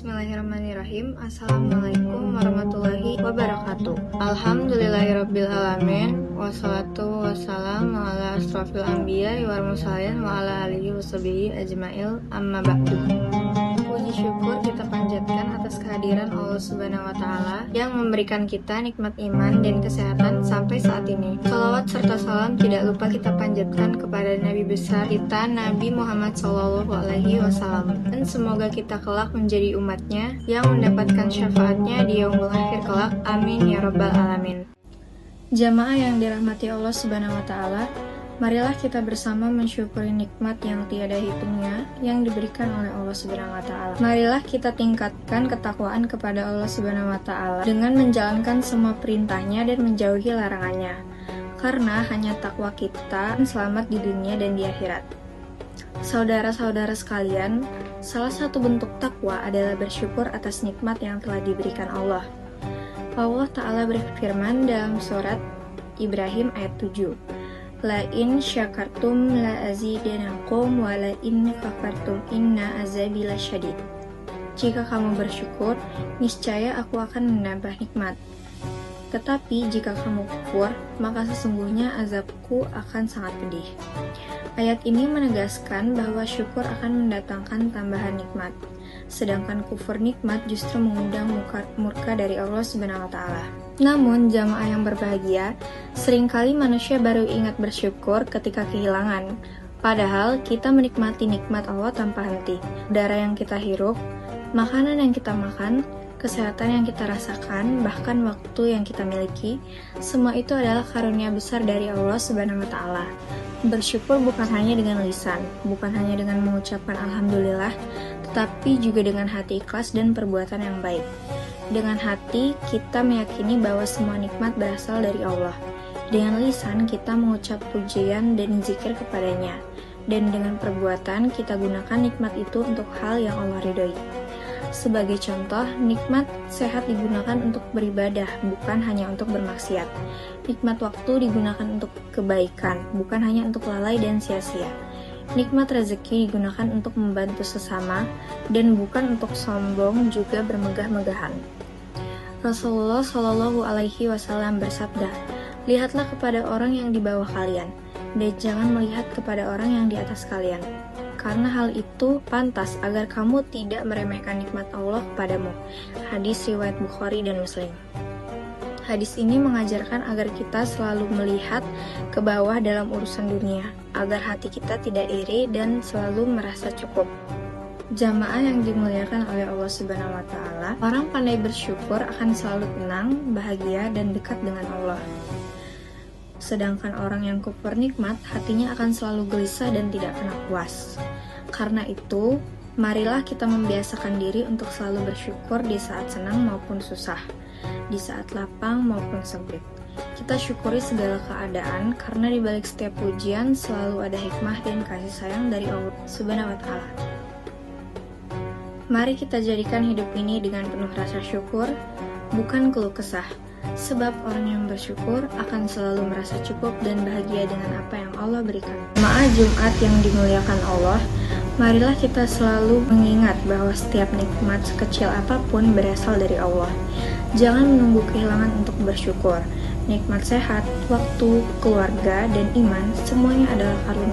Bismillahirrahmanirrahim. Assalamualaikum warahmatullahi wabarakatuh. Alhamdulillahirrabbilalamin. Wassalatu wassalamu ala asrofil anbiya wal mursalin wa ala alihi washabihi ajmail, amma ba'du. Puji syukur kita panjatkan atas kehadiran Allah Subhanahu wa Ta'ala yang memberikan kita nikmat iman dan kesehatan sampai saat ini. Shalawat serta salam tidak lupa kita panjatkan kepada Nabi besar kita, Nabi Muhammad SAW, dan semoga kita kelak menjadi umatnya yang mendapatkan syafaatnya di yaumul akhir kelak. Amin ya rabbal alamin. Jamaah yang dirahmati Allah Subhanahu wa Ta'ala, marilah kita bersama mensyukuri nikmat yang tiada hitungnya yang diberikan oleh Allah Subhanahu wa Ta'ala. Marilah kita tingkatkan ketakwaan kepada Allah Subhanahu wa Ta'ala dengan menjalankan semua perintahnya dan menjauhi larangannya, karena hanya takwa kita selamat di dunia dan di akhirat. Saudara-saudara sekalian, salah satu bentuk takwa adalah bersyukur atas nikmat yang telah diberikan Allah. Allah Ta'ala berfirman dalam surat Ibrahim ayat 7, La in syakartum la azidannakum wa la in kafartum inna azabi lasyadid. Jika kamu bersyukur, niscaya aku akan menambah nikmat. Tetapi jika kamu kufur, maka sesungguhnya azabku akan sangat pedih. Ayat ini menegaskan bahwa syukur akan mendatangkan tambahan nikmat, sedangkan kufur nikmat justru mengundang murka dari Allah Subhanahu wa Ta'ala. Namun, jamaah yang berbahagia, seringkali manusia baru ingat bersyukur ketika kehilangan. Padahal, kita menikmati nikmat Allah tanpa henti. Udara yang kita hirup, makanan yang kita makan, kesehatan yang kita rasakan, bahkan waktu yang kita miliki, semua itu adalah karunia besar dari Allah Subhanahu wa Ta'ala. Bersyukur bukan hanya dengan lisan, bukan hanya dengan mengucapkan Alhamdulillah, tetapi juga dengan hati ikhlas dan perbuatan yang baik. Dengan hati, kita meyakini bahwa semua nikmat berasal dari Allah. Dengan lisan, kita mengucap pujian dan zikir kepadanya. Dan dengan perbuatan, kita gunakan nikmat itu untuk hal yang Allah ridhoi. Sebagai contoh, nikmat sehat digunakan untuk beribadah, bukan hanya untuk bermaksiat. Nikmat waktu digunakan untuk kebaikan, bukan hanya untuk lalai dan sia-sia. Nikmat rezeki digunakan untuk membantu sesama, dan bukan untuk sombong juga bermegah-megahan. Rasulullah Shallallahu Alaihi Wasallam bersabda, lihatlah kepada orang yang di bawah kalian, dan jangan melihat kepada orang yang di atas kalian. Karena hal itu pantas agar kamu tidak meremehkan nikmat Allah kepadamu. Hadis riwayat Bukhari dan Muslim. Hadis ini mengajarkan agar kita selalu melihat ke bawah dalam urusan dunia, agar hati kita tidak iri dan selalu merasa cukup. Jamaah yang dimuliakan oleh Allah Subhanahu wa Ta'ala, orang pandai bersyukur akan selalu tenang, bahagia, dan dekat dengan Allah. Sedangkan orang yang kufur nikmat, hatinya akan selalu gelisah dan tidak pernah puas. Karena itu, marilah kita membiasakan diri untuk selalu bersyukur di saat senang maupun susah, di saat lapang maupun sempit. Kita syukuri segala keadaan, karena di balik setiap pujian selalu ada hikmah dan kasih sayang dari Allah Subhanahu wa Ta'ala. Mari kita jadikan hidup ini dengan penuh rasa syukur, bukan keluh kesah. Sebab orang yang bersyukur akan selalu merasa cukup dan bahagia dengan apa yang Allah berikan. Jemaah Jumat yang dimuliakan Allah, marilah kita selalu mengingat bahwa setiap nikmat sekecil apapun berasal dari Allah. Jangan menunggu kehilangan untuk bersyukur. Nikmat sehat, waktu, keluarga, dan iman semuanya adalah karunia